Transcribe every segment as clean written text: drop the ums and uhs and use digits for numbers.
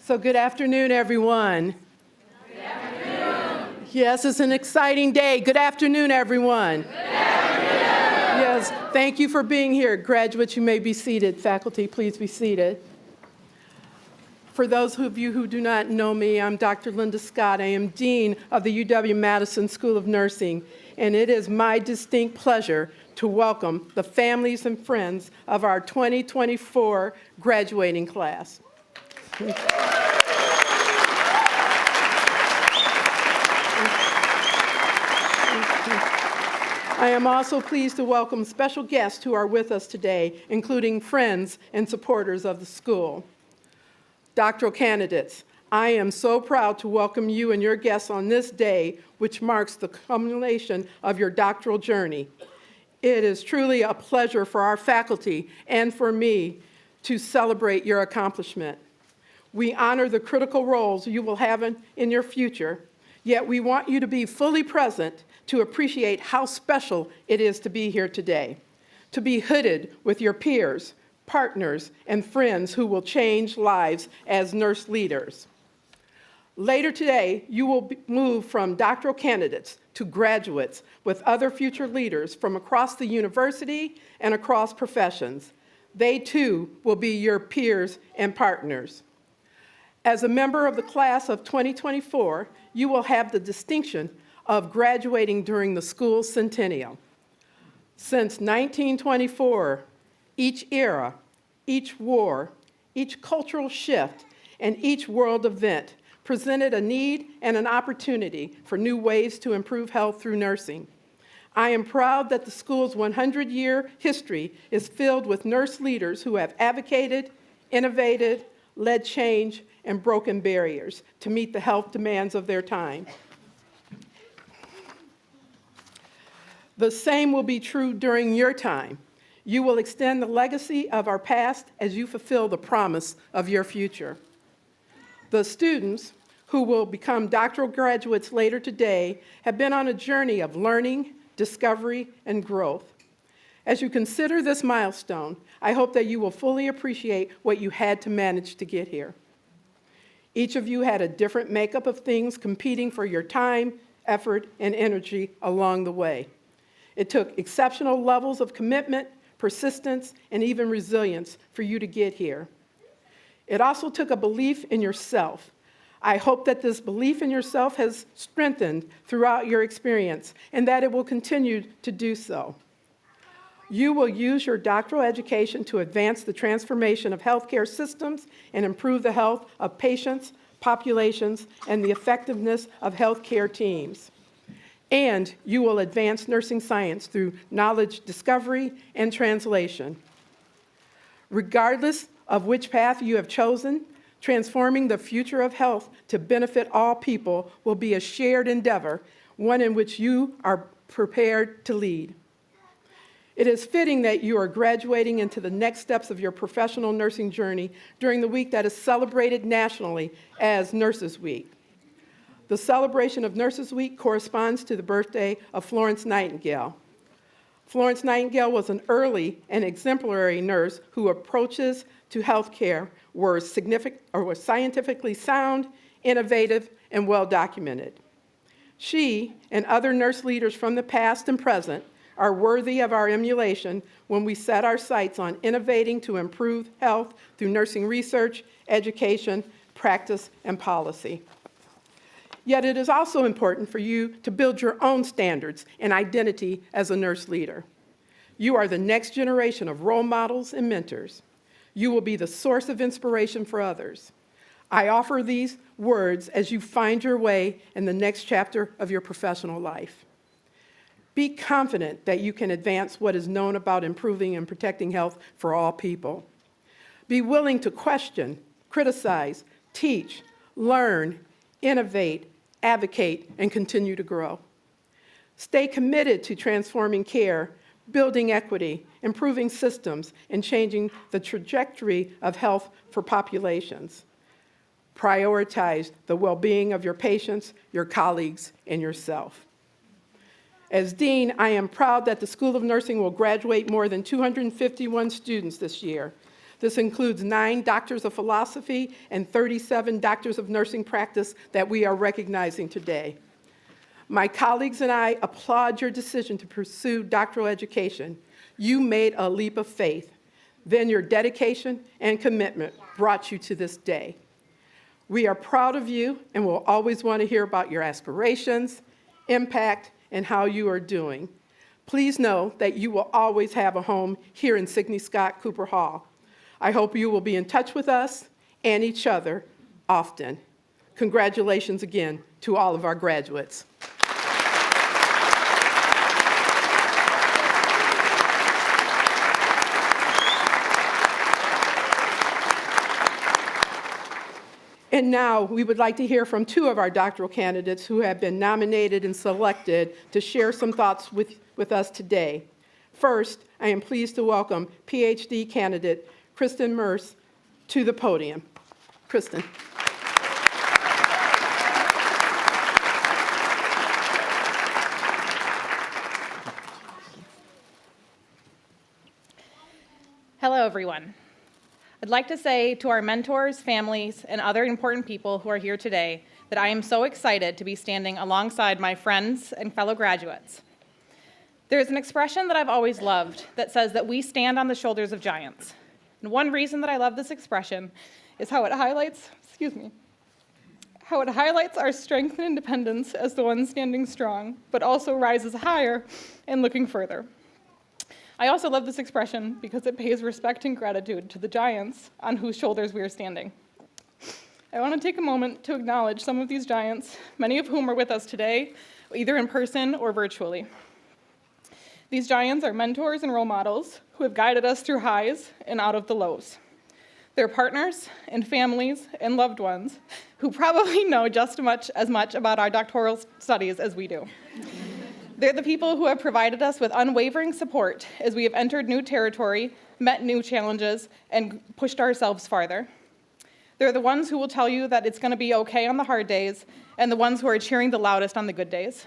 So good afternoon, everyone. Good afternoon. Yes, it's an exciting day. Good afternoon, everyone. Good afternoon. Yes, thank you for being here. Graduates, you may be seated. Faculty, please be seated. For those of you who do not know me, I'm Dr. Linda Scott. I am Dean of the UW-Madison School of Nursing, and it is my distinct pleasure to welcome the families and friends of our 2024 graduating class. I am also pleased to welcome special guests who are with us today, including friends and supporters of the school. Doctoral candidates, I am so proud to welcome you and your guests on this day, which marks the culmination of your doctoral journey. It is truly a pleasure for our faculty and for me to celebrate your accomplishment. We honor the critical roles you will have in your future, yet we want you to be fully present to appreciate how special it is to be here today, to be hooded with your peers, partners, and friends who will change lives as nurse leaders. Later today, you will move from doctoral candidates to graduates with other future leaders from across the university and across professions. They too will be your peers and partners. As a member of the class of 2024, you will have the distinction of graduating during the school's centennial. Since 1924, each era, each war, each cultural shift, and each world event presented a need and an opportunity for new ways to improve health through nursing. I am proud that the school's 100-year history is filled with nurse leaders who have advocated, innovated, led change, and broken barriers to meet the health demands of their time. The same will be true during your time. You will extend the legacy of our past as you fulfill the promise of your future. The students who will become doctoral graduates later today have been on a journey of learning, discovery, and growth. As you consider this milestone, I hope that you will fully appreciate what you had to manage to get here. Each of you had a different makeup of things competing for your time, effort, and energy along the way. It took exceptional levels of commitment, persistence, and even resilience for you to get here. It also took a belief in yourself. I hope that this belief in yourself has strengthened throughout your experience and that it will continue to do so. You will use your doctoral education to advance the transformation of healthcare systems and improve the health of patients, populations, and the effectiveness of healthcare teams. And you will advance nursing science through knowledge discovery and translation. Regardless of which path you have chosen, transforming the future of health to benefit all people will be a shared endeavor, one in which you are prepared to lead. It is fitting that you are graduating into the next steps of your professional nursing journey during the week that is celebrated nationally as Nurses Week. The celebration of Nurses Week corresponds to the birthday of Florence Nightingale. Florence Nightingale was an early and exemplary nurse whose approaches to healthcare were scientifically sound, innovative, and well documented. She and other nurse leaders from the past and present are worthy of our emulation when we set our sights on innovating to improve health through nursing research, education, practice, and policy. Yet it is also important for you to build your own standards and identity as a nurse leader. You are the next generation of role models and mentors. You will be the source of inspiration for others. I offer these words as you find your way in the next chapter of your professional life. Be confident that you can advance what is known about improving and protecting health for all people. Be willing to question, criticize, teach, learn, innovate, advocate, and continue to grow. Stay committed to transforming care, building equity, improving systems, and changing the trajectory of health for populations. Prioritize the well-being of your patients, your colleagues, and yourself. As Dean, I am proud that the School of Nursing will graduate more than 251 students this year. This includes 9 doctors of philosophy and 37 doctors of nursing practice that we are recognizing today. My colleagues and I applaud your decision to pursue doctoral education. You made a leap of faith. Then your dedication and commitment brought you to this day. We are proud of you and will always want to hear about your aspirations, impact, and how you are doing. Please know that you will always have a home here in Sidney Scott Cooper Hall. I hope you will be in touch with us and each other often. Congratulations again to all of our graduates. And now we would like to hear from 2 of our doctoral candidates who have been nominated and selected to share some thoughts with us today. First, I am pleased to welcome PhD candidate Kristen Merce to the podium. Kristen. Hello, everyone. I'd like to say to our mentors, families, and other important people who are here today that I am so excited to be standing alongside my friends and fellow graduates. There is an expression that I've always loved that says that we stand on the shoulders of giants. And one reason that I love this expression is how it highlights our strength and independence as the one standing strong, but also rises higher and looking further. I also love this expression because it pays respect and gratitude to the giants on whose shoulders we are standing. I want to take a moment to acknowledge some of these giants, many of whom are with us today, either in person or virtually. These giants are mentors and role models who have guided us through highs and out of the lows. They're partners and families and loved ones who probably know just as much about our doctoral studies as we do. They're the people who have provided us with unwavering support as we have entered new territory, met new challenges, and pushed ourselves farther. They're the ones who will tell you that it's going to be okay on the hard days, and the ones who are cheering the loudest on the good days.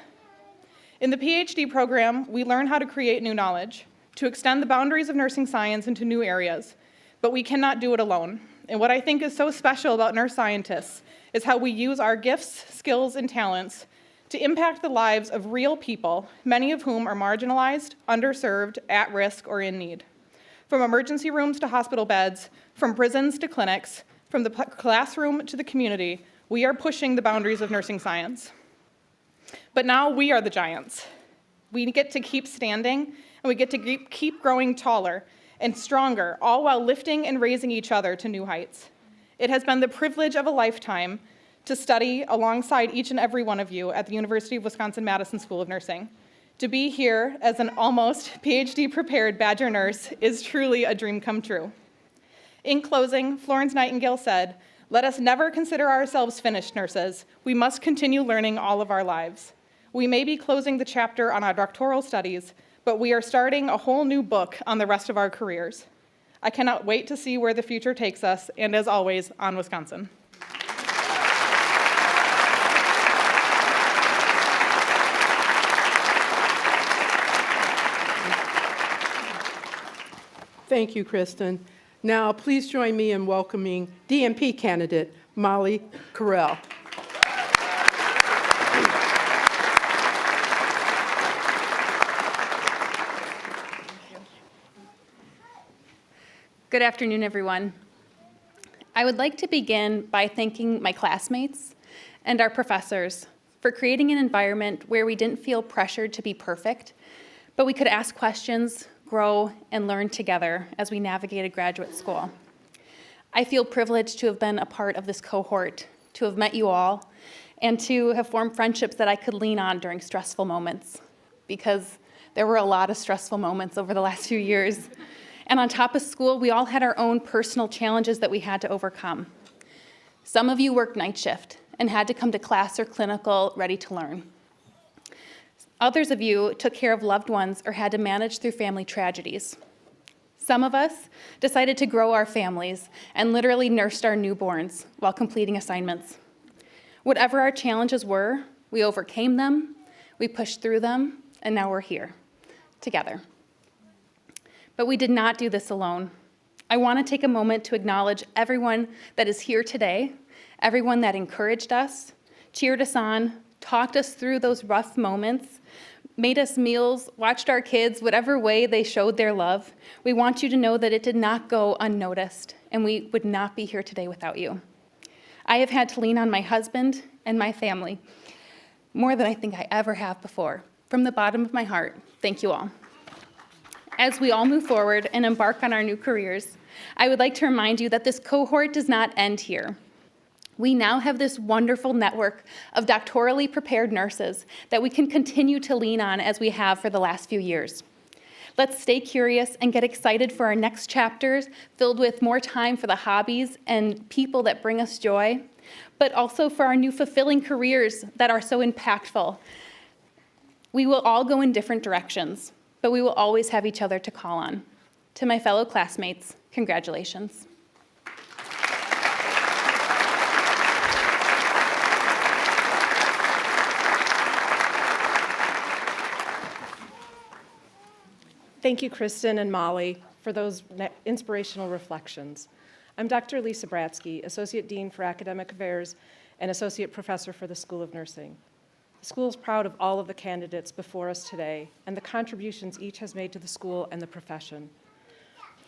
In the PhD program, we learn how to create new knowledge, to extend the boundaries of nursing science into new areas, but we cannot do it alone. And what I think is so special about nurse scientists is how we use our gifts, skills, and talents to impact the lives of real people, many of whom are marginalized, underserved, at risk, or in need. From emergency rooms to hospital beds, from prisons to clinics, from the classroom to the community, we are pushing the boundaries of nursing science. But now we are the giants. We get to keep standing, and we get to keep growing taller and stronger, all while lifting and raising each other to new heights. It has been the privilege of a lifetime to study alongside each and every one of you at the University of Wisconsin-Madison School of Nursing. To be here as an almost PhD-prepared Badger nurse is truly a dream come true. In closing, Florence Nightingale said, "Let us never consider ourselves finished nurses. We must continue learning all of our lives. We may be closing the chapter on our doctoral studies, but we are starting a whole new book on the rest of our careers. I cannot wait to see where the future takes us, and as always, on Wisconsin." Thank you, Kristen. Now, please join me in welcoming DNP candidate Molly Carell. Good afternoon, everyone. I would like to begin by thanking my classmates and our professors for creating an environment where we didn't feel pressured to be perfect, but we could ask questions, grow, and learn together as we navigated graduate school. I feel privileged to have been a part of this cohort, to have met you all, and to have formed friendships that I could lean on during stressful moments, because there were a lot of stressful moments over the last few years. And on top of school, we all had our own personal challenges that we had to overcome. Some of you worked night shift and had to come to class or clinical ready to learn. Others of you took care of loved ones or had to manage through family tragedies. Some of us decided to grow our families and literally nursed our newborns while completing assignments. Whatever our challenges were, we overcame them, we pushed through them, and now we're here, together. But we did not do this alone. I want to take a moment to acknowledge everyone that is here today, everyone that encouraged us, cheered us on, talked us through those rough moments, made us meals, watched our kids, whatever way they showed their love. We want you to know that it did not go unnoticed, and we would not be here today without you. I have had to lean on my husband and my family more than I think I ever have before. From the bottom of my heart, thank you all. As we all move forward and embark on our new careers, I would like to remind you that this cohort does not end here. We now have this wonderful network of doctorally prepared nurses that we can continue to lean on as we have for the last few years. Let's stay curious and get excited for our next chapters filled with more time for the hobbies and people that bring us joy, but also for our new fulfilling careers that are so impactful. We will all go in different directions, but we will always have each other to call on. To my fellow classmates, congratulations. Thank you, Kristen and Molly, for those inspirational reflections. I'm Dr. Lisa Bratsky, Associate Dean for Academic Affairs and Associate Professor for the School of Nursing. The school is proud of all of the candidates before us today and the contributions each has made to the school and the profession.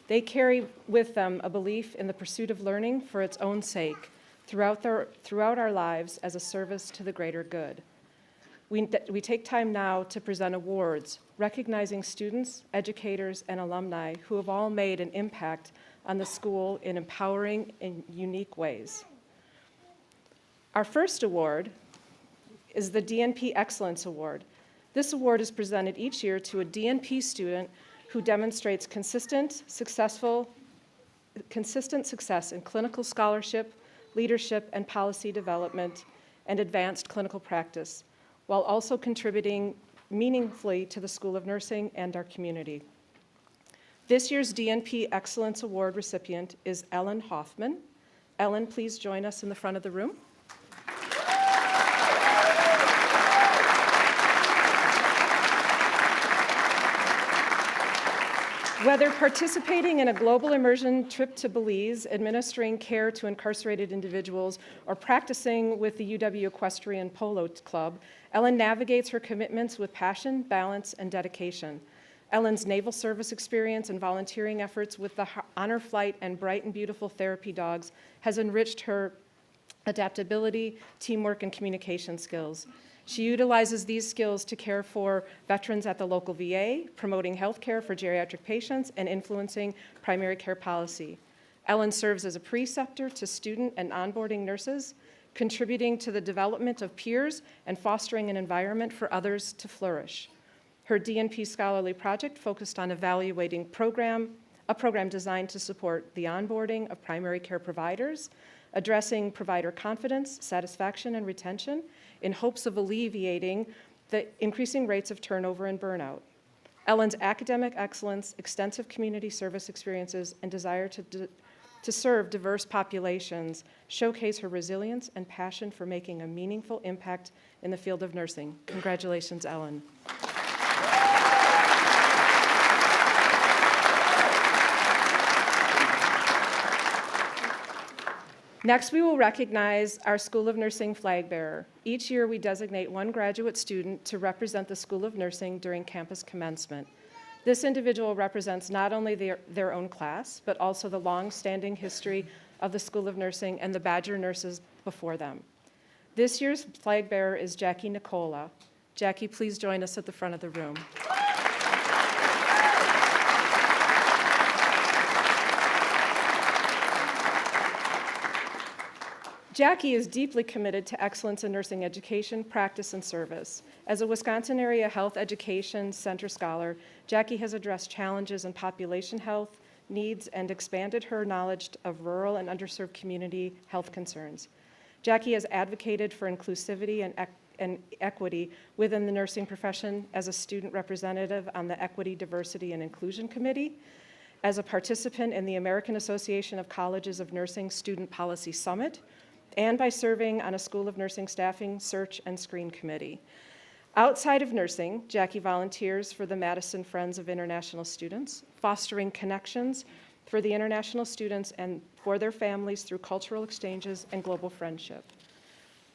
They carry with them a belief in the pursuit of learning for its own sake throughout our lives as a service to the greater good. We take time now to present awards recognizing students, educators, and alumni who have all made an impact on the school in empowering and unique ways. Our first award is the DNP Excellence Award. This award is presented each year to a DNP student who demonstrates consistent success in clinical scholarship, leadership, and policy development, and advanced clinical practice, while also contributing meaningfully to the School of Nursing and our community. This year's DNP Excellence Award recipient is Ellen Hoffman. Ellen, please join us in the front of the room. Whether participating in a global immersion trip to Belize, administering care to incarcerated individuals, or practicing with the UW Equestrian Polo Club, Ellen navigates her commitments with passion, balance, and dedication. Ellen's naval service experience and volunteering efforts with the Honor Flight and Bright and Beautiful Therapy Dogs has enriched her adaptability, teamwork, and communication skills. She utilizes these skills to care for veterans at the local VA, promoting health care for geriatric patients, and influencing primary care policy. Ellen serves as a preceptor to student and onboarding nurses, contributing to the development of peers and fostering an environment for others to flourish. Her DNP scholarly project focused on evaluating a program designed to support the onboarding of primary care providers, addressing provider confidence, satisfaction, and retention in hopes of alleviating the increasing rates of turnover and burnout. Ellen's academic excellence, extensive community service experiences, and desire to serve diverse populations showcase her resilience and passion for making a meaningful impact in the field of nursing. Congratulations, Ellen. Next, we will recognize our School of Nursing flag bearer. Each year, we designate one graduate student to represent the School of Nursing during campus commencement. This individual represents not only their own class, but also the long-standing history of the School of Nursing and the Badger nurses before them. This year's flag bearer is Jackie Nicola. Jackie, please join us at the front of the room. Jackie is deeply committed to excellence in nursing education, practice, and service. As a Wisconsin Area Health Education Center scholar, Jackie has addressed challenges in population health needs and expanded her knowledge of rural and underserved community health concerns. Jackie has advocated for inclusivity and equity within the nursing profession as a student representative on the Equity, Diversity, and Inclusion Committee, as a participant in the American Association of Colleges of Nursing Student Policy Summit, and by serving on a School of Nursing Staffing Search and Screen Committee. Outside of nursing, Jackie volunteers for the Madison Friends of International Students, fostering connections for the international students and for their families through cultural exchanges and global friendship.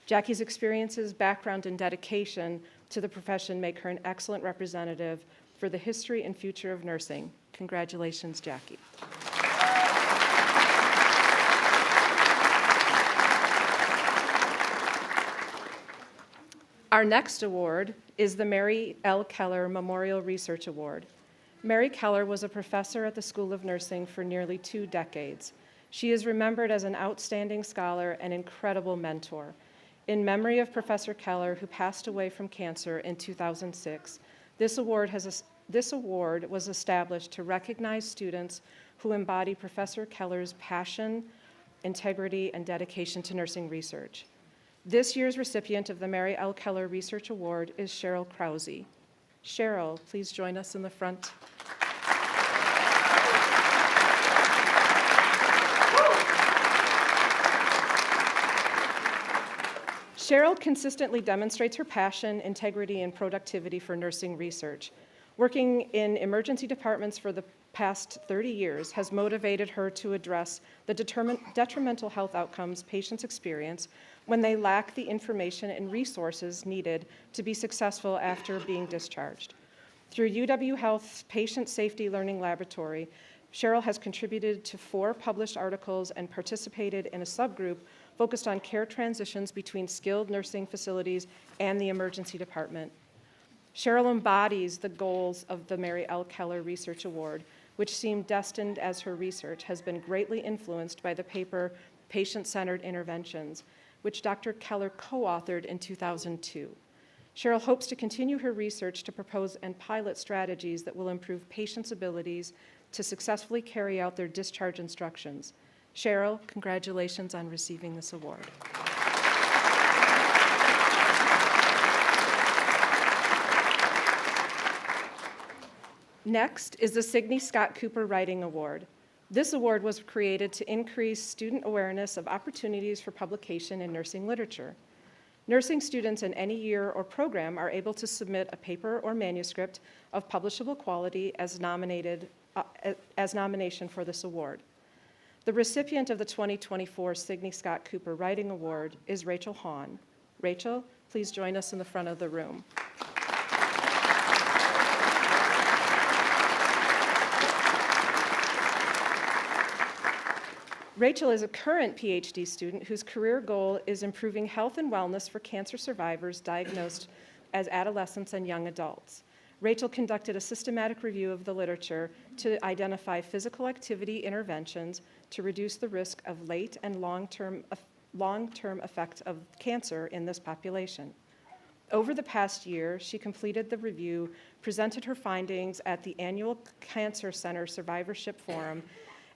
Jackie's experiences, background, and dedication to the profession make her an excellent representative for the history and future of nursing. Congratulations, Jackie. Our next award is the Mary L. Keller Memorial Research Award. Mary Keller was a professor at the School of Nursing for nearly 2 decades. She is remembered as an outstanding scholar and incredible mentor. In memory of Professor Keller, who passed away from cancer in 2006, this award was established to recognize students who embody Professor Keller's passion, integrity, and dedication to nursing research. This year's recipient of the Mary L. Keller Research Award is Cheryl Krause. Cheryl, please join us in the front. Cheryl consistently demonstrates her passion, integrity, and productivity for nursing research. Working in emergency departments for the past 30 years has motivated her to address the detrimental health outcomes patients experience when they lack the information and resources needed to be successful after being discharged. Through UW Health's Patient Safety Learning Laboratory, Cheryl has contributed to 4 published articles and participated in a subgroup focused on care transitions between skilled nursing facilities and the emergency department. Cheryl embodies the goals of the Mary L. Keller Research Award, which seemed destined as her research has been greatly influenced by the paper Patient-Centered Interventions, which Dr. Keller co-authored in 2002. Cheryl hopes to continue her research to propose and pilot strategies that will improve patients' abilities to successfully carry out their discharge instructions. Cheryl, congratulations on receiving this award. Next is the Sidney Scott Cooper Writing Award. This award was created to increase student awareness of opportunities for publication in nursing literature. Nursing students in any year or program are able to submit a paper or manuscript of publishable quality as nomination for this award. The recipient of the 2024 Sidney Scott Cooper Writing Award is Rachel Hahn. Rachel, please join us in the front of the room. Rachel is a current PhD student whose career goal is improving health and wellness for cancer survivors diagnosed as adolescents and young adults. Rachel conducted a systematic review of the literature to identify physical activity interventions to reduce the risk of late and long-term effects of cancer in this population. Over the past year, she completed the review, presented her findings at the annual Cancer Center Survivorship Forum,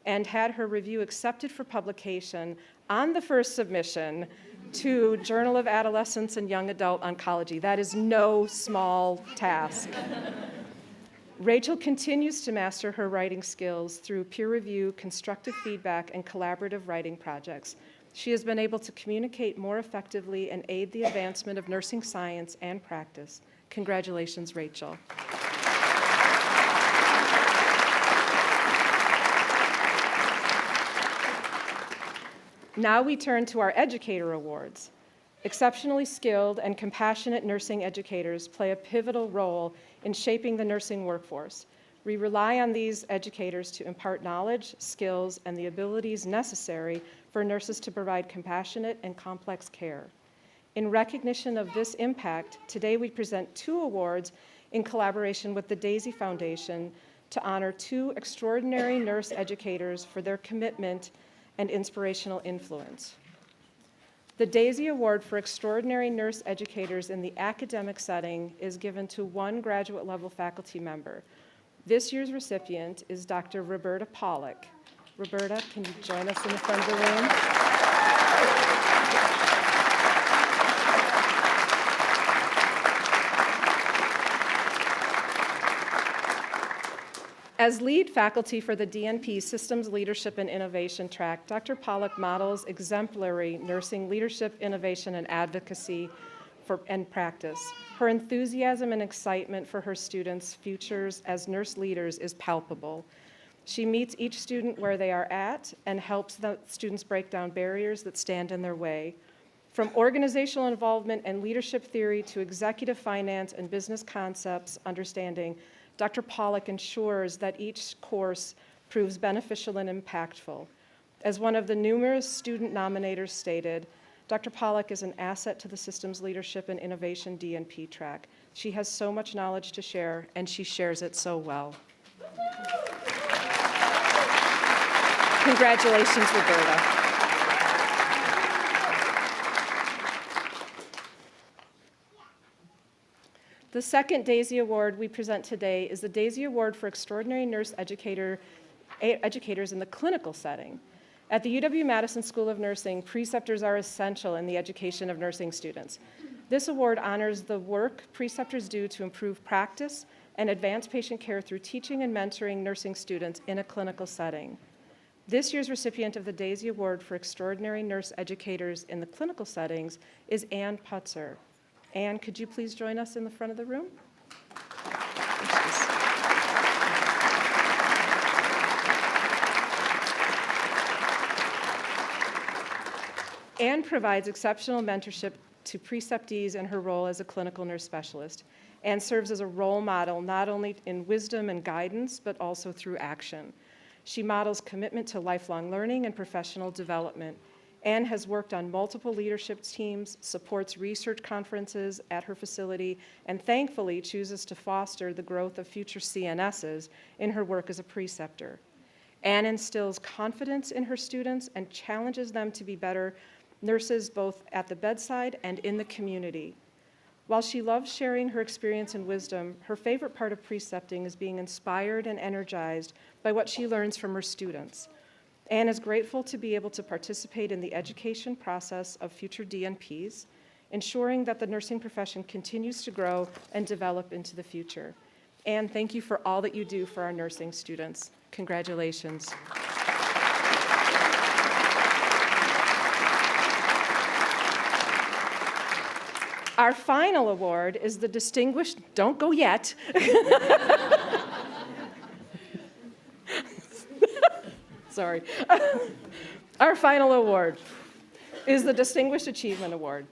and had her review accepted for publication on the first submission to Journal of Adolescents and Young Adult Oncology. That is no small task. Rachel continues to master her writing skills through peer review, constructive feedback, and collaborative writing projects. She has been able to communicate more effectively and aid the advancement of nursing science and practice. Congratulations, Rachel. Now we turn to our Educator Awards. Exceptionally skilled and compassionate nursing educators play a pivotal role in shaping the nursing workforce. We rely on these educators to impart knowledge, skills, and the abilities necessary for nurses to provide compassionate and complex care. In recognition of this impact, today we present 2 awards in collaboration with the Daisy Foundation to honor 2 extraordinary nurse educators for their commitment and inspirational influence. The Daisy Award for Extraordinary Nurse Educators in the academic setting is given to 1 graduate-level faculty member. This year's recipient is Dr. Roberta Pollock. Roberta, can you join us in the front of the room? As lead faculty for the DNP Systems Leadership and Innovation track, Dr. Pollock models exemplary nursing leadership, innovation, and advocacy and practice. Her enthusiasm and excitement for her students' futures as nurse leaders is palpable. She meets each student where they are at and helps the students break down barriers that stand in their way. From organizational involvement and leadership theory to executive finance and business concepts understanding, Dr. Pollack ensures that each course proves beneficial and impactful. As one of the numerous student nominators stated, Dr. Pollack is an asset to the systems leadership and innovation D&P track. She has so much knowledge to share, and she shares it so well. Congratulations, Roberta. The second Daisy Award we present today is the Daisy Award for Extraordinary Nurse Educators in the clinical setting. At the UW-Madison School of Nursing, preceptors are essential in the education of nursing students. This award honors the work preceptors do to improve practice and advance patient care through teaching and mentoring nursing students in a clinical setting. This year's recipient of the Daisy Award for Extraordinary Nurse Educators in the clinical settings is Ann Putzer. Ann, could you please join us in the front of the room? Ann provides exceptional mentorship to preceptees in her role as a clinical nurse specialist, and serves as a role model not only in wisdom and guidance, but also through action. She models commitment to lifelong learning and professional development. Ann has worked on multiple leadership teams, supports research conferences at her facility, and thankfully chooses to foster the growth of future CNSs in her work as a preceptor. Ann instills confidence in her students and challenges them to be better nurses both at the bedside and in the community. While she loves sharing her experience and wisdom, her favorite part of precepting is being inspired and energized by what she learns from her students. Ann is grateful to be able to participate in the education process of future DNPs, ensuring that the nursing profession continues to grow and develop into the future. Ann, thank you for all that you do for our nursing students. Congratulations. Our final award is the distinguished, don't go yet. Sorry. Our final award is the Distinguished Achievement Award.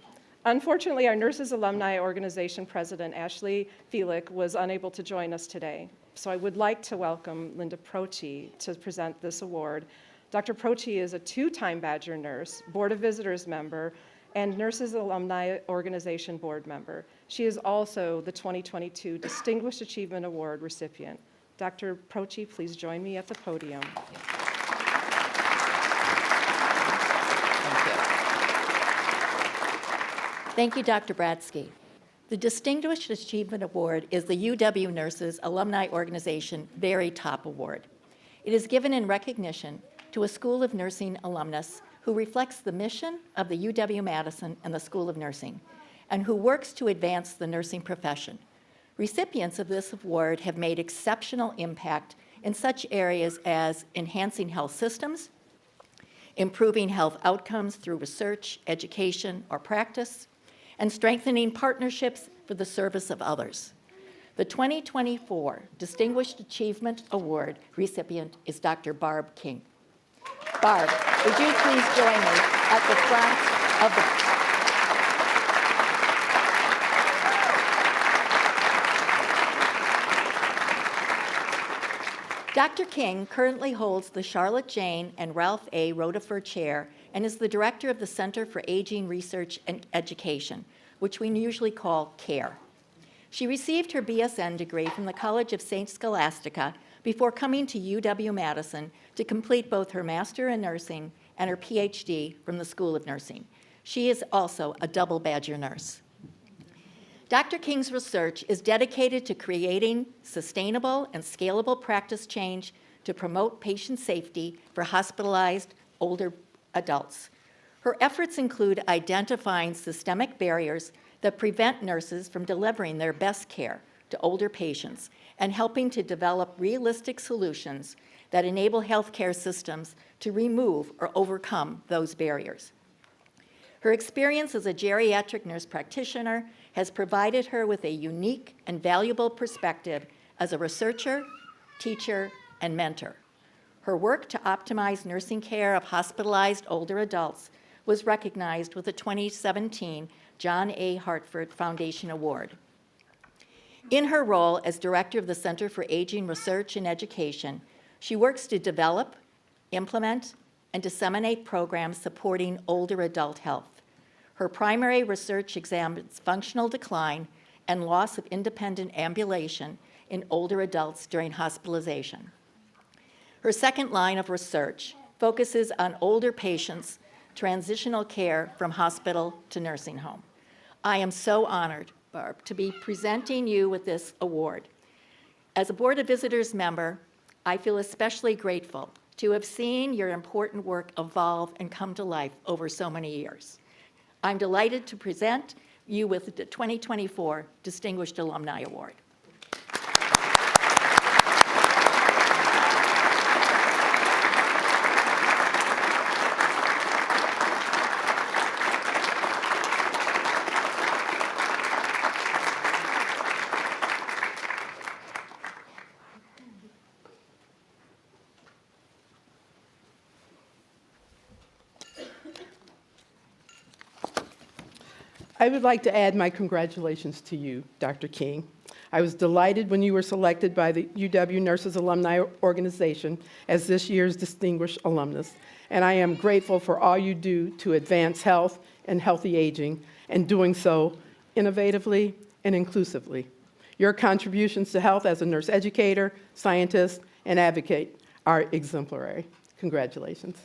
Unfortunately, our Nurses Alumni Organization President, Ashley Felick, was unable to join us today. So I would like to welcome Linda Prochi to present this award. Dr. Prochi is a two-time Badger nurse, Board of Visitors member, and Nurses Alumni Organization board member. She is also the 2022 Distinguished Achievement Award recipient. Dr. Prochi, please join me at the podium. Thank you, Dr. Bradsky. The Distinguished Achievement Award is the UW Nurses Alumni Organization very top award. It is given in recognition to a School of Nursing alumnus who reflects the mission of the UW-Madison and the School of Nursing, and who works to advance the nursing profession. Recipients of this award have made exceptional impact in such areas as enhancing health systems, improving health outcomes through research, education, or practice, and strengthening partnerships for the service of others. The 2024 Distinguished Achievement Award recipient is Dr. Barb King. Barb, would you please join me at the front of the... Dr. King currently holds the Charlotte Jane and Ralph A. Rotifer Chair and is the director of the Center for Aging Research and Education, which we usually call CARE. She received her BSN degree from the College of St. Scholastica before coming to UW-Madison to complete both her Master in Nursing and her PhD from the School of Nursing. She is also a double Badger nurse. Dr. King's research is dedicated to creating sustainable and scalable practice change to promote patient safety for hospitalized older adults. Her efforts include identifying systemic barriers that prevent nurses from delivering their best care to older patients and helping to develop realistic solutions that enable healthcare systems to remove or overcome those barriers. Her experience as a geriatric nurse practitioner has provided her with a unique and valuable perspective as a researcher, teacher, and mentor. Her work to optimize nursing care of hospitalized older adults was recognized with the 2017 John A. Hartford Foundation Award. In her role as director of the Center for Aging Research and Education, she works to develop, implement, and disseminate programs supporting older adult health. Her primary research examines functional decline and loss of independent ambulation in older adults during hospitalization. Her second line of research focuses on older patients' transitional care from hospital to nursing home. I am so honored, Barb, to be presenting you with this award. As a Board of Visitors member, I feel especially grateful to have seen your important work evolve and come to life over so many years. I'm delighted to present you with the 2024 Distinguished Alumni Award. I would like to add my congratulations to you, Dr. King. I was delighted when you were selected by the UW Nurses Alumni Organization as this year's distinguished alumnus, and I am grateful for all you do to advance health and healthy aging, and doing so innovatively and inclusively. Your contributions to health as a nurse educator, scientist, and advocate are exemplary. Congratulations.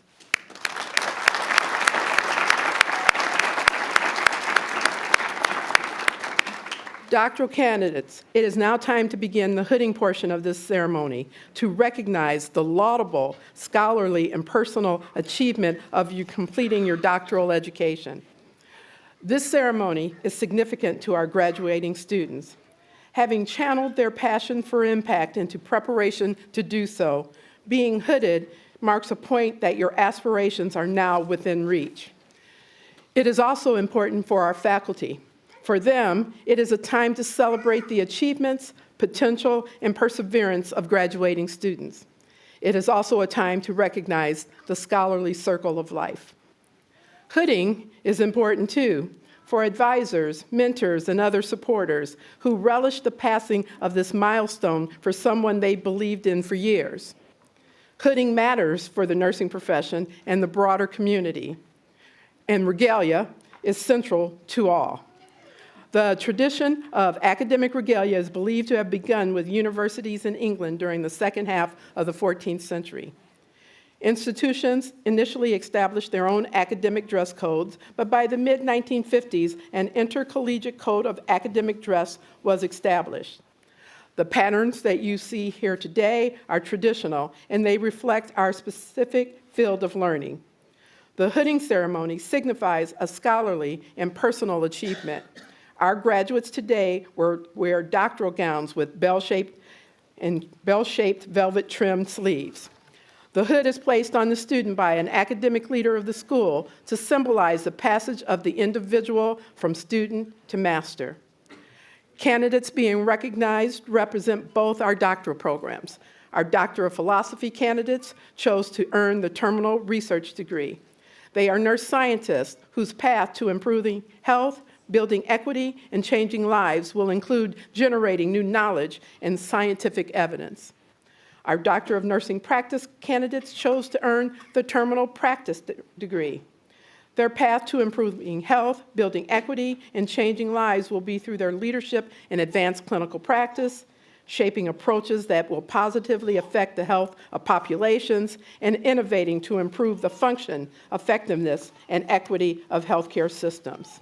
Doctoral candidates, it is now time to begin the hooding portion of this ceremony to recognize the laudable, scholarly, and personal achievement of you completing your doctoral education. This ceremony is significant to our graduating students. Having channeled their passion for impact into preparation to do so, being hooded marks a point that your aspirations are now within reach. It is also important for our faculty. For them, it is a time to celebrate the achievements, potential, and perseverance of graduating students. It is also a time to recognize the scholarly circle of life. Hooding is important too for advisors, mentors, and other supporters who relish the passing of this milestone for someone they believed in for years. Hooding matters for the nursing profession and the broader community, and regalia is central to all. The tradition of academic regalia is believed to have begun with universities in England during the second half of the 14th century. Institutions initially established their own academic dress codes, but by the mid-1950s, an intercollegiate code of academic dress was established. The patterns that you see here today are traditional, and they reflect our specific field of learning. The hooding ceremony signifies a scholarly and personal achievement. Our graduates today wear doctoral gowns with bell-shaped velvet trimmed sleeves. The hood is placed on the student by an academic leader of the school to symbolize the passage of the individual from student to master. Candidates being recognized represent both our doctoral programs. Our Doctor of Philosophy candidates chose to earn the terminal research degree. They are nurse scientists whose path to improving health, building equity, and changing lives will include generating new knowledge and scientific evidence. Our Doctor of Nursing Practice candidates chose to earn the terminal practice degree. Their path to improving health, building equity, and changing lives will be through their leadership in advanced clinical practice, shaping approaches that will positively affect the health of populations, and innovating to improve the function, effectiveness, and equity of healthcare systems.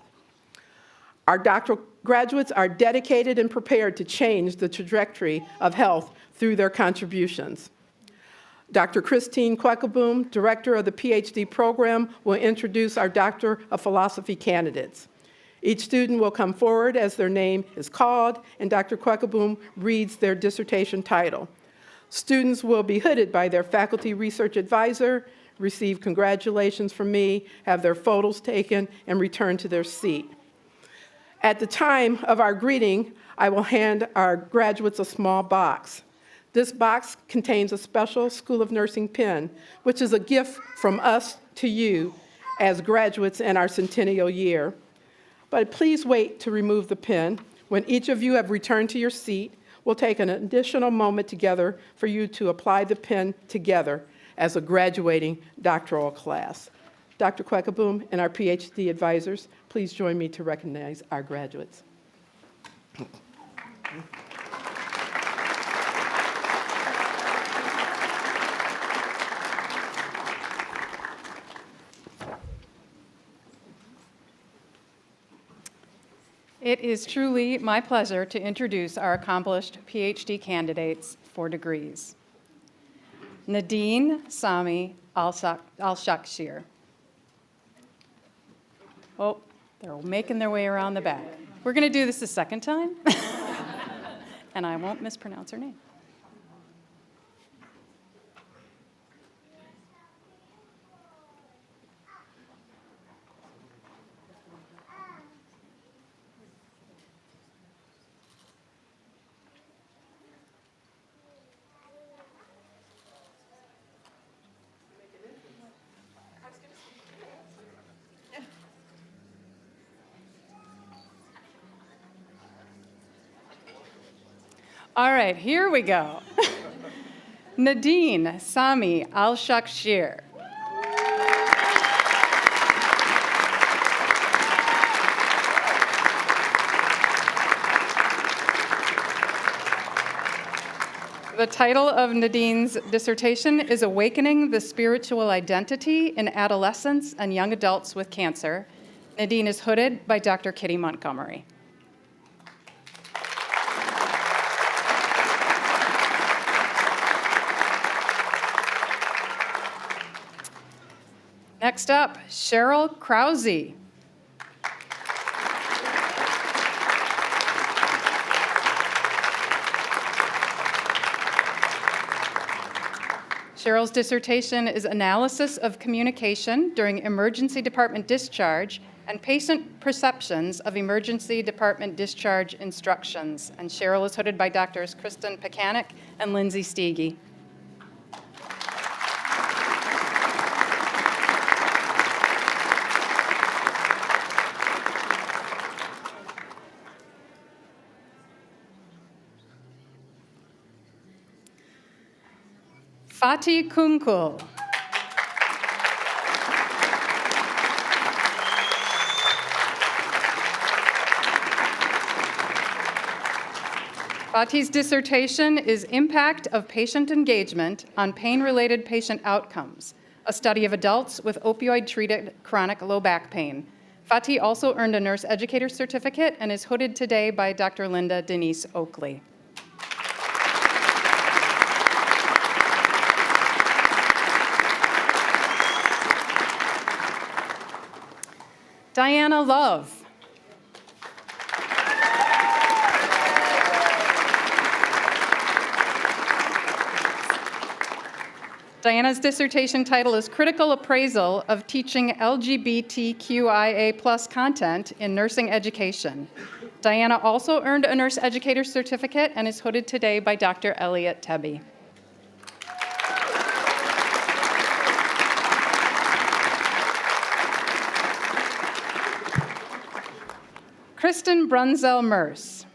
Our doctoral graduates are dedicated and prepared to change the trajectory of health through their contributions. Dr. Christine Kwekeboom, director of the PhD program, will introduce our Doctor of Philosophy candidates. Each student will come forward as their name is called, and Dr. Kwekeboom reads their dissertation title. Students will be hooded by their faculty research advisor, receive congratulations from me, have their photos taken, and return to their seat. At the time of our greeting, I will hand our graduates a small box. This box contains a special School of Nursing pin, which is a gift from us to you as graduates in our centennial year. But please wait to remove the pin. When each of you have returned to your seat, we'll take an additional moment together for you to apply the pin together as a graduating doctoral class. Dr. Kwekaboom and our PhD advisors, please join me to recognize our graduates. It is truly my pleasure to introduce our accomplished PhD candidates for degrees. Nadine Sami Al-Shakshir. Oh, they're making their way around the back. We're going to do this a second time, and I won't mispronounce her name. All right, here we go. Nadine Sami Al-Shakshir. The title of Nadine's dissertation is Awakening the Spiritual Identity in Adolescents and Young Adults with Cancer. Nadine is hooded by Dr. Kitty Montgomery. Next up, Cheryl Krause. Cheryl's dissertation is Analysis of Communication During Emergency Department Discharge and Patient Perceptions of Emergency Department Discharge Instructions. And Cheryl is hooded by Drs. Kristen Pekanik and Lindsay Steege. Fatih Kunkul. Fatih's dissertation is Impact of Patient Engagement on Pain-Related Patient Outcomes, a study of adults with opioid-treated chronic low back pain. Fatih also earned a nurse educator certificate and is hooded today by Dr. Linda Denise Oakley. Diana Love. Diana's dissertation title is Critical Appraisal of Teaching LGBTQIA+ Content in Nursing Education. Diana also earned a nurse educator certificate and is hooded today by Dr. Elliot Tebby. Kristen Brunzell-Merce.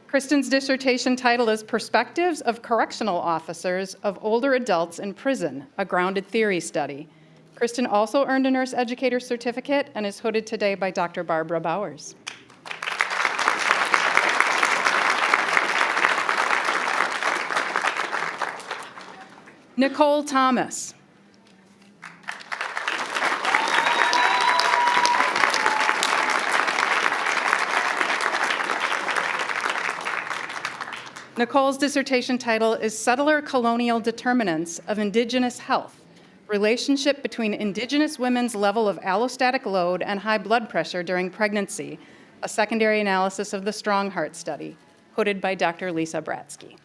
Kristen's dissertation title is Perspectives of Correctional Officers of Older Adults in Prison, a Grounded Theory Study. Kristen also earned a nurse educator certificate and is hooded today by Dr. Barbara Bowers. Nicole Thomas. Nicole's dissertation title is Settler Colonial Determinants of Indigenous Health, Relationship between Indigenous Women's Level of Allostatic Load and High Blood Pressure During Pregnancy, a secondary analysis of the Strong Heart Study, hooded by Dr. Lisa Bratsky.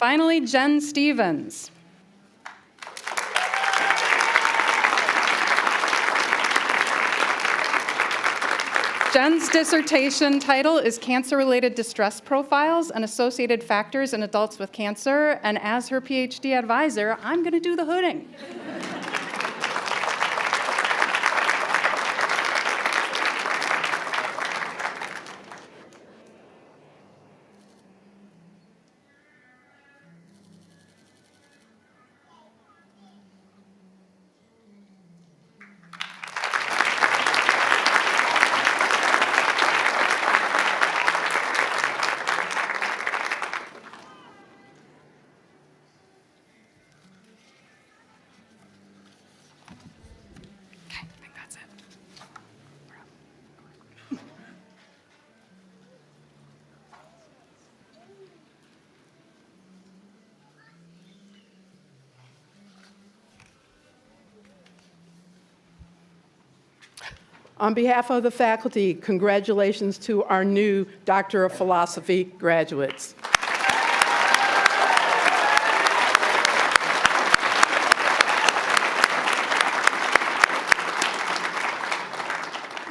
Finally, Jen Stevens. Jen's dissertation title is Cancer-Related Distress Profiles and Associated Factors in Adults with Cancer, and as her PhD advisor, I'm going to do the hooding. I think that's it. On behalf of the faculty, congratulations to our new Doctor of Philosophy graduates.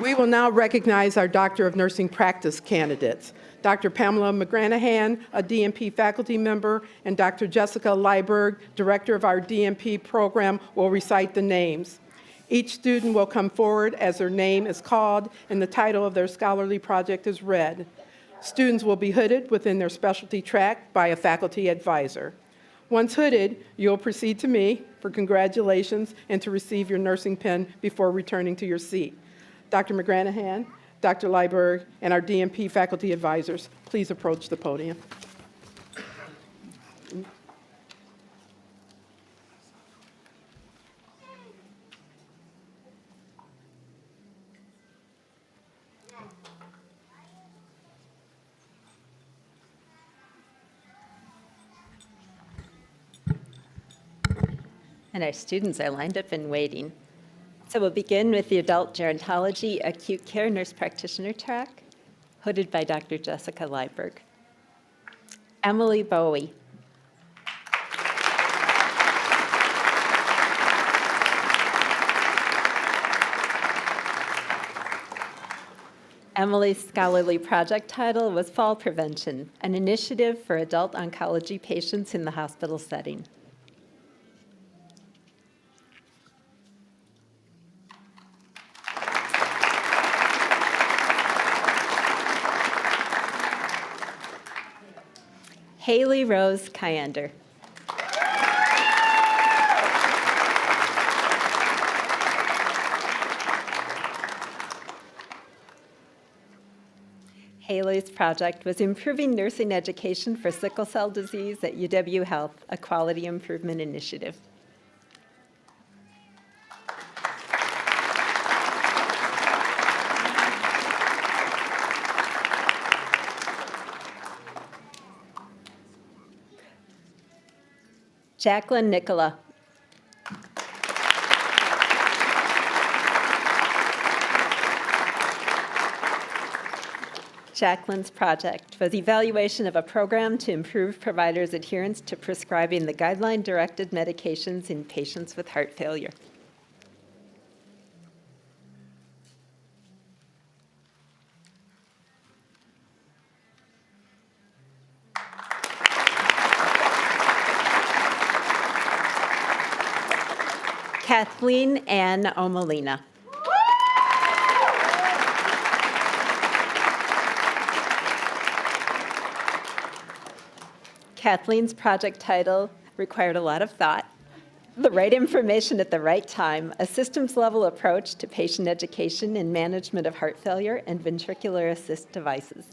We will now recognize our Doctor of Nursing Practice candidates. Dr. Pamela McGranahan, a DNP faculty member, and Dr. Jessica Leiberg, director of our DNP program, will recite the names. Each student will come forward as their name is called and the title of their scholarly project is read. Students will be hooded within their specialty track by a faculty advisor. Once hooded, you'll proceed to me for congratulations and to receive your nursing pin before returning to your seat. Dr. McGranahan, Dr. Leiberg, and our DNP faculty advisors, please approach the podium. And our students are lined up and waiting. So we'll begin with the Adult Gerontology Acute Care Nurse Practitioner track, hooded by Dr. Jessica Leiberg. Emily Bowie. Emily's scholarly project title was Fall Prevention, an initiative for adult oncology patients in the hospital setting. Haley Rose Kyander. Haley's project was improving nursing education for sickle cell disease at UW Health, a quality improvement initiative. Jacqueline Nicola. Jacqueline's project was evaluation of a program to improve providers' adherence to prescribing the guideline-directed medications in patients with heart failure. Kathleen Ann Omalina. Kathleen's project title required a lot of thought. The right information at the right time, a systems-level approach to patient education and management of heart failure and ventricular assist devices.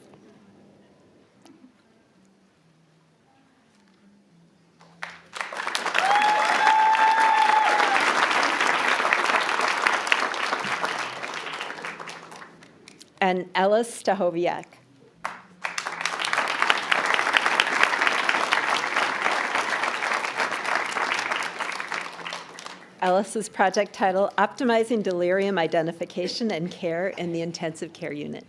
And Ellis Stahoviak. Ellis's project title, Optimizing Delirium Identification and Care in the Intensive Care Unit.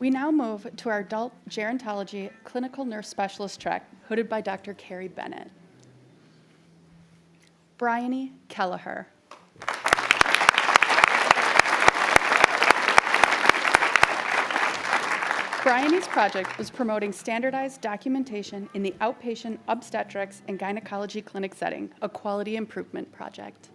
We now move to our adult gerontology clinical nurse specialist track, hooded by Dr. Carrie Bennett. Bryony Kelleher. Bryony's project was promoting standardized documentation in the outpatient obstetrics and gynecology clinic setting, a quality improvement project.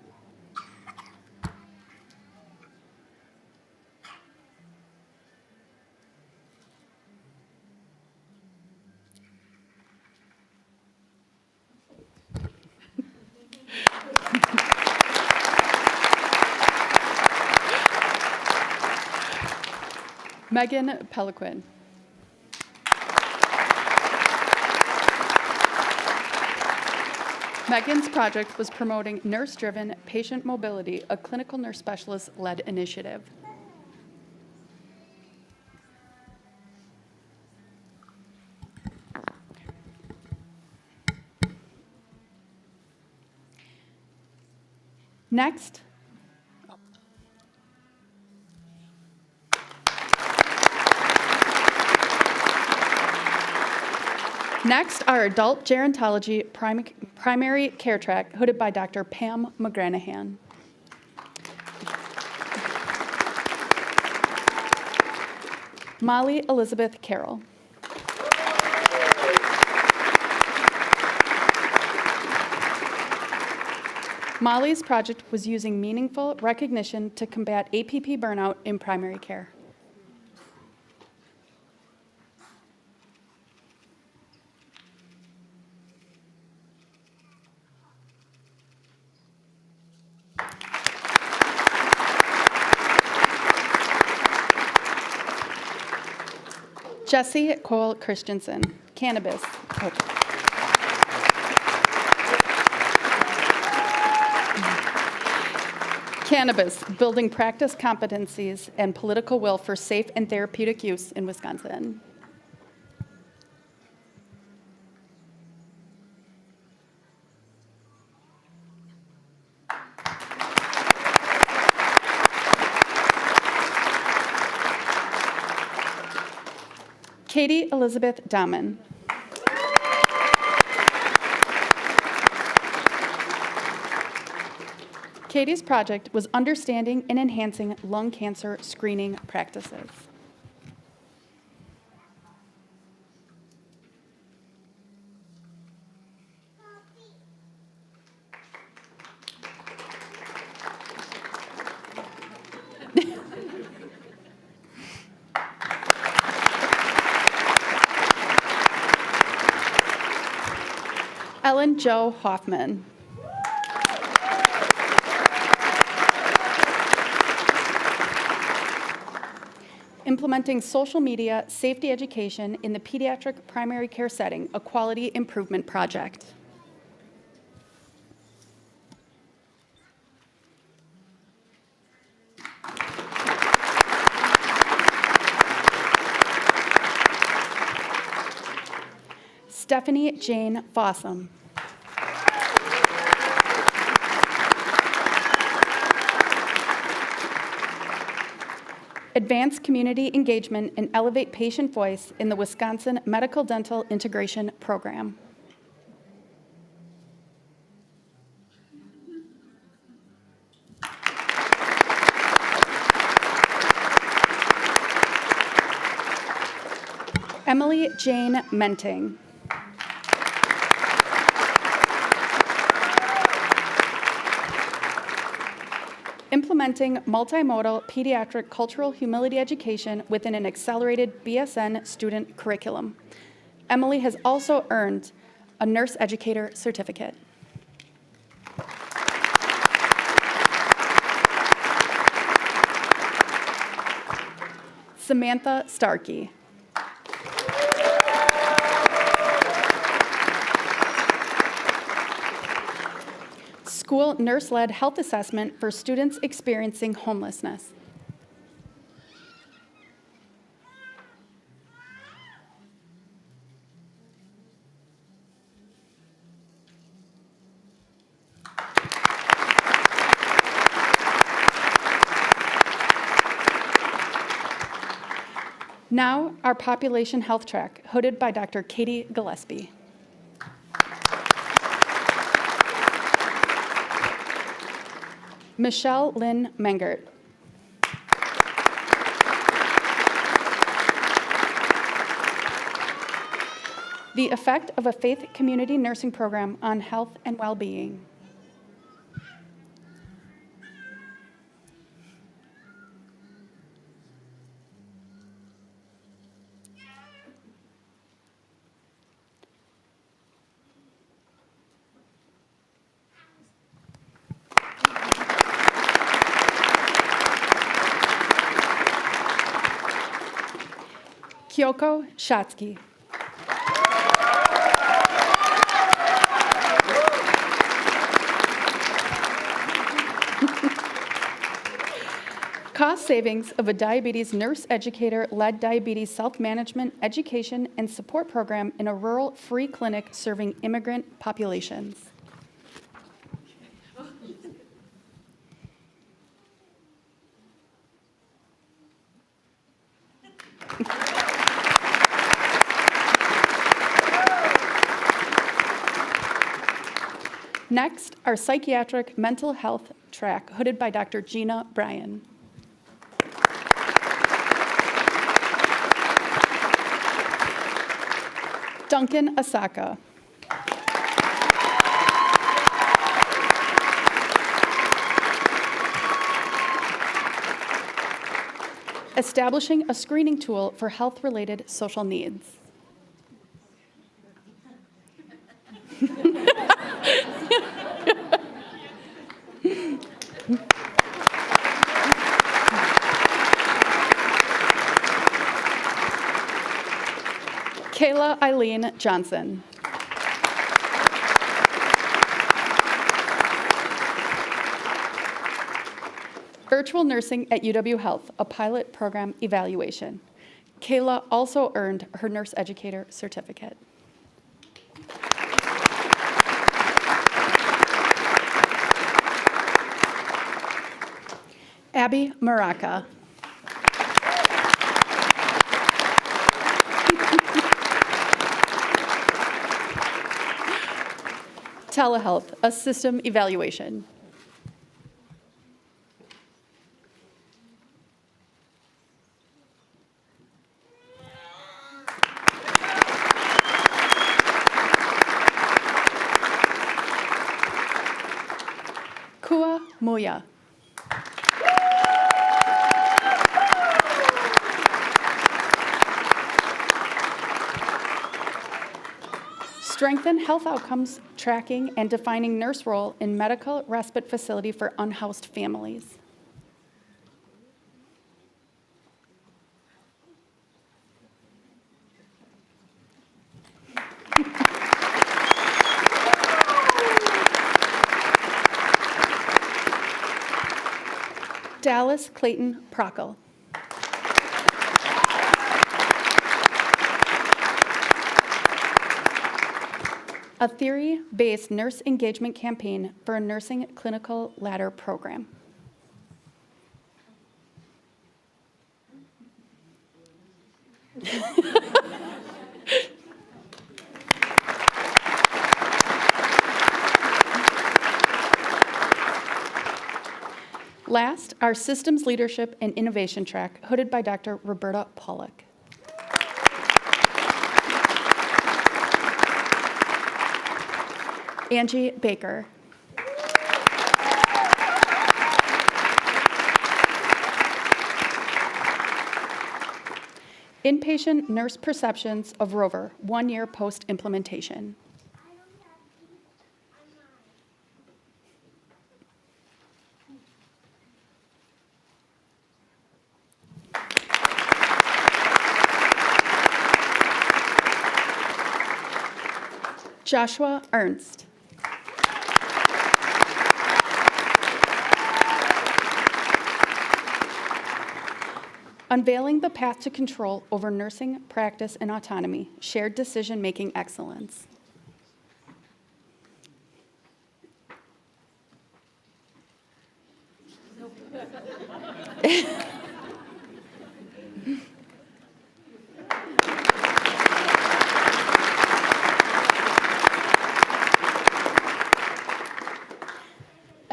Megan Peliquin. Megan's project was promoting nurse-driven patient mobility, a clinical nurse specialist-led initiative. Next, our adult gerontology primary care track, hooded by Dr. Pam McGranahan. Molly Elizabeth Carroll. Molly's project was using meaningful recognition to combat APP burnout in primary care. Jesse Cole Christensen, cannabis. Cannabis, building practice competencies and political will for safe and therapeutic use in Wisconsin. Katie Elizabeth Dahman. Katie's project was understanding and enhancing lung cancer screening practices. Ellen Jo Hoffman. Implementing social media safety education in the pediatric primary care setting, a quality improvement project. Stephanie Jane Fossum. Advance community engagement and elevate patient voice in the Wisconsin Medical Dental Integration Program. Emily Jane Menting. Implementing multimodal pediatric cultural humility education within an accelerated BSN student curriculum. Emily has also earned a nurse educator certificate. Samantha Starkey. School nurse-led health assessment for students experiencing homelessness. Now, our population health track, hooded by Dr. Katie Gillespie. Michelle Lynn Mengert. The effect of a faith community nursing program on health and well-being. Kyoko Shatsky. Cost savings of a diabetes nurse educator-led diabetes self-management education and support program in a rural free clinic serving immigrant populations. Next, our psychiatric mental health track, hooded by Dr. Gina Bryan. Duncan Asaka. Establishing a screening tool for health-related social needs. Kayla Eileen Johnson. Virtual nursing at UW Health, a pilot program evaluation. Kayla also earned her nurse educator certificate. Abby Maraca. Telehealth, a system evaluation. Kua Moya. Strengthen health outcomes tracking and defining nurse role in medical respite facility for unhoused families. Dallas Clayton Prockel. A theory-based nurse engagement campaign for a nursing clinical ladder program. Last, our systems leadership and innovation track, hooded by Dr. Roberta Pollock. Angie Baker. Inpatient nurse perceptions of Rover, 1 year post-implementation. Joshua Ernst. Unveiling the path to control over nursing practice and autonomy, shared decision-making excellence.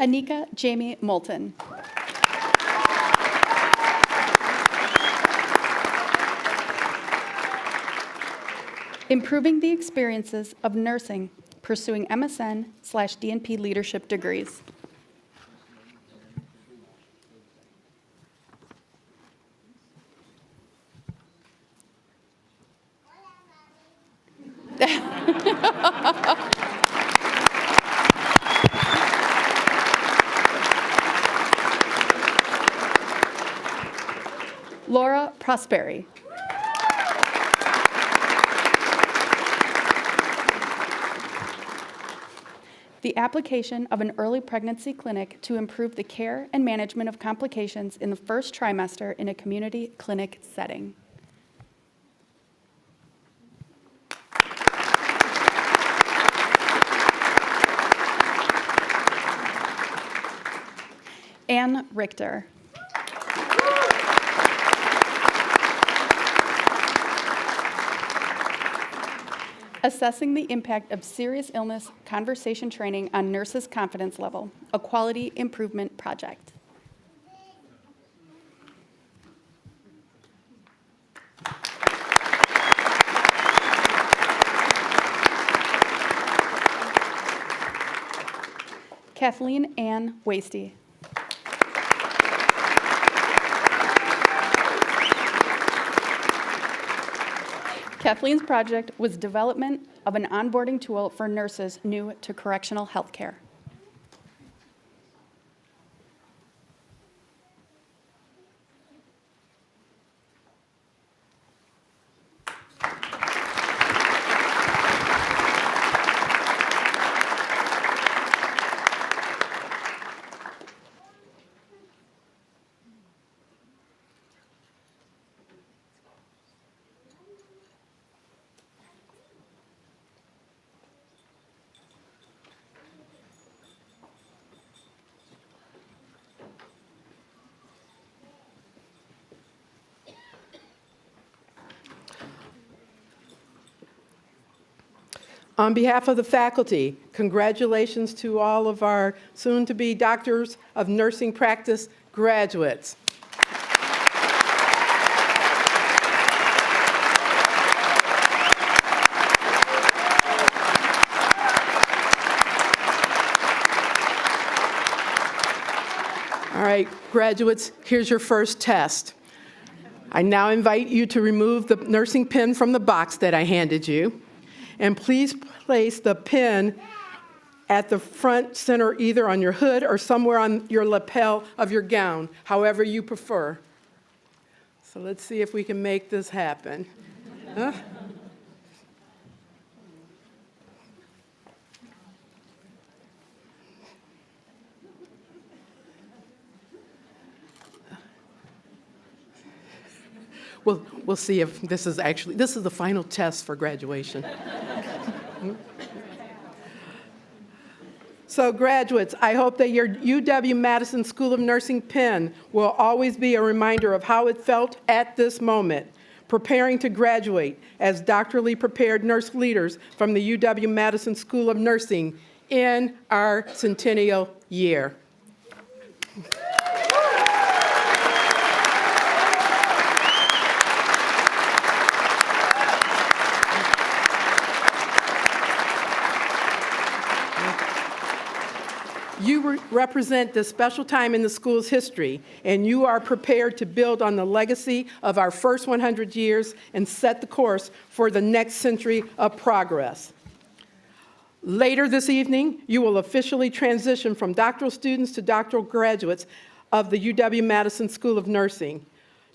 Anika Jamie Moulton. Improving the experiences of nursing, pursuing MSN/DNP leadership degrees. Laura Prosperi. The application of an early pregnancy clinic to improve the care and management of complications in the first trimester in a community clinic setting. Anne Richter. Assessing the impact of serious illness conversation training on nurses' confidence level, a quality improvement project. Kathleen Ann Wasty. Kathleen's project was development of an onboarding tool for nurses new to correctional health care. On behalf of the faculty, congratulations to all of our soon-to-be Doctors of Nursing Practice graduates. All right, graduates, here's your first test. I now invite you to remove the nursing pin from the box that I handed you. And please place the pin at the front center, either on your hood or somewhere on your lapel of your gown, however you prefer. So let's see if we can make this happen. Huh? We'll see if this is the final test for graduation. So graduates, I hope that your UW-Madison School of Nursing pin will always be a reminder of how it felt at this moment, preparing to graduate as doctorally prepared nurse leaders from the UW-Madison School of Nursing in our centennial year. You represent this special time in the school's history, and you are prepared to build on the legacy of our first 100 years and set the course for the next century of progress. Later this evening, you will officially transition from doctoral students to doctoral graduates of the UW-Madison School of Nursing.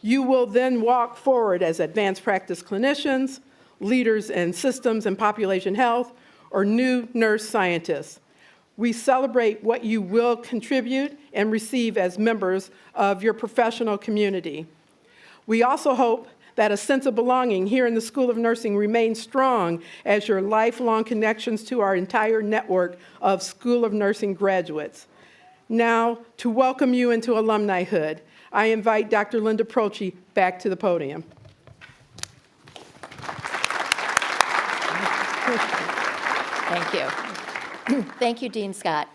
You will then walk forward as advanced practice clinicians, leaders in systems and population health, or new nurse scientists. We celebrate what you will contribute and receive as members of your professional community. We also hope that a sense of belonging here in the School of Nursing remains strong as your lifelong connections to our entire network of School of Nursing graduates. Now, to welcome you into alumnihood, I invite Dr. Linda Proce back to the podium. Thank you. Thank you, Dean Scott.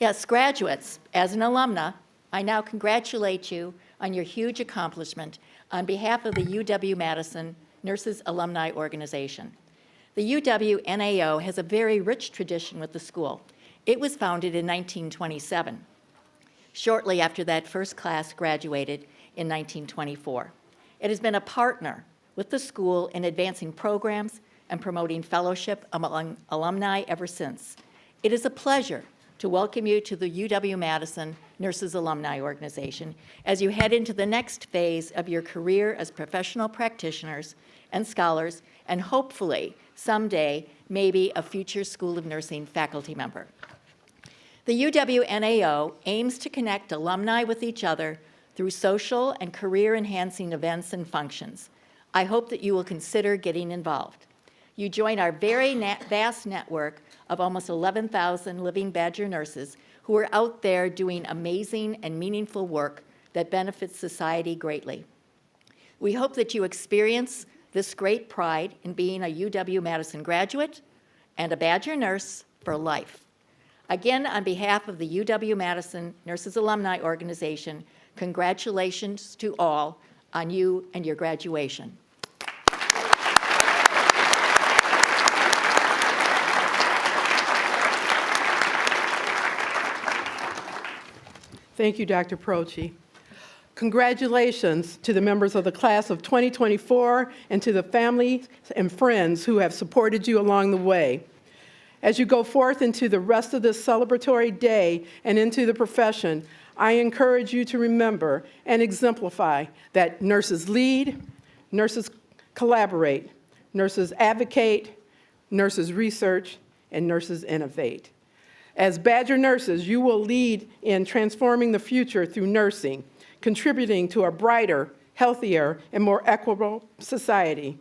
Yes, graduates, as an alumna, I now congratulate you on your huge accomplishment on behalf of the UW-Madison Nurses Alumni Organization. The UW-NAO has a very rich tradition with the school. It was founded in 1927, shortly after that first class graduated in 1924. It has been a partner with the school in advancing programs and promoting fellowship among alumni ever since. It is a pleasure to welcome you to the UW-Madison Nurses Alumni Organization as you head into the next phase of your career as professional practitioners and scholars, and hopefully, someday, maybe a future School of Nursing faculty member. The UW-NAO aims to connect alumni with each other through social and career-enhancing events and functions. I hope that you will consider getting involved. You join our very vast network of almost 11,000 living Badger nurses who are out there doing amazing and meaningful work that benefits society greatly. We hope that you experience this great pride in being a UW-Madison graduate and a Badger nurse for life. Again, on behalf of the UW-Madison Nurses Alumni Organization, congratulations to all on you and your graduation. Thank you, Dr. Prochi. Congratulations to the members of the class of 2024 and to the families and friends who have supported you along the way. As you go forth into the rest of this celebratory day and into the profession, I encourage you to remember and exemplify that nurses lead, nurses collaborate, nurses advocate, nurses research, and nurses innovate. As Badger nurses, you will lead in transforming the future through nursing, contributing to a brighter, healthier, and more equitable society.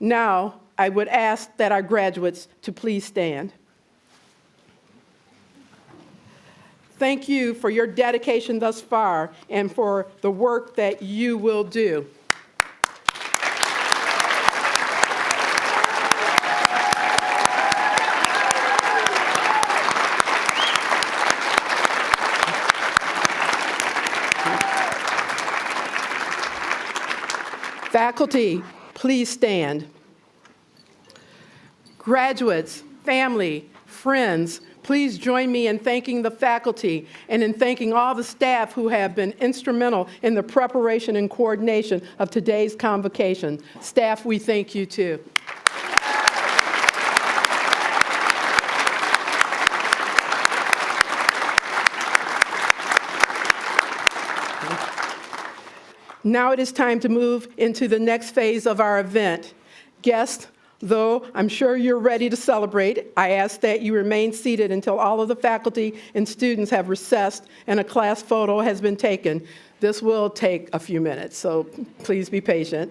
Now, I would ask that our graduates to please stand. Thank you for your dedication thus far and for the work that you will do. Faculty, please stand. Graduates, family, friends, please join me in thanking the faculty and in thanking all the staff who have been instrumental in the preparation and coordination of today's convocation. Staff, we thank you too. Now it is time to move into the next phase of our event. Guests, though I'm sure you're ready to celebrate, I ask that you remain seated until all of the faculty and students have recessed and a class photo has been taken. This will take a few minutes, so please be patient.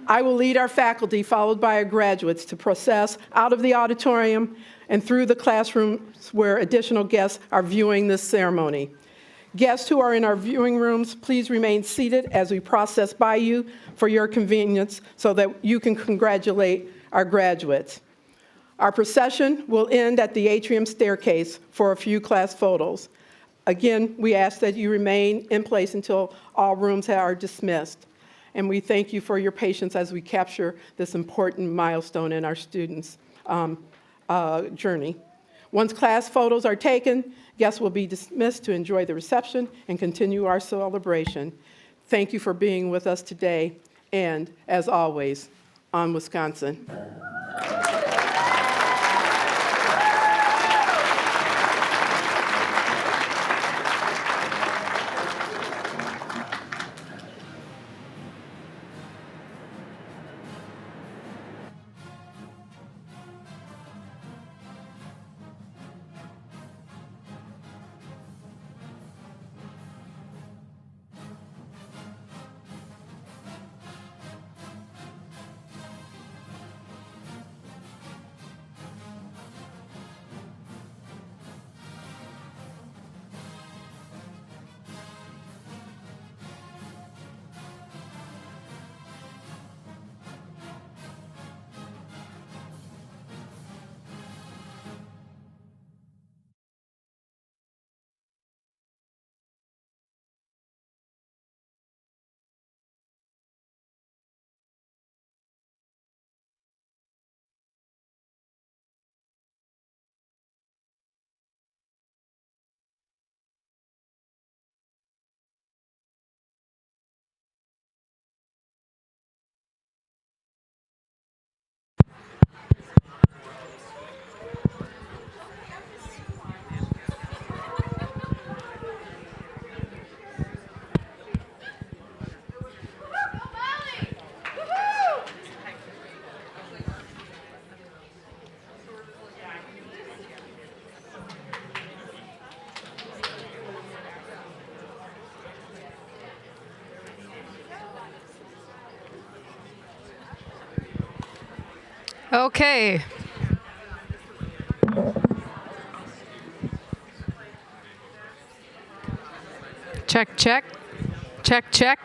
I will lead our faculty, followed by our graduates, to process out of the auditorium and through the classrooms where additional guests are viewing this ceremony. Guests who are in our viewing rooms, please remain seated as we process by you for your convenience so that you can congratulate our graduates. Our procession will end at the atrium staircase for a few class photos. Again, we ask that you remain in place until all rooms are dismissed. And we thank you for your patience as we capture this important milestone in our students' journey. Once class photos are taken, guests will be dismissed to enjoy the reception and continue our celebration. Thank you for being with us today, and as always, on Wisconsin. Okay. Check, check. Check, check.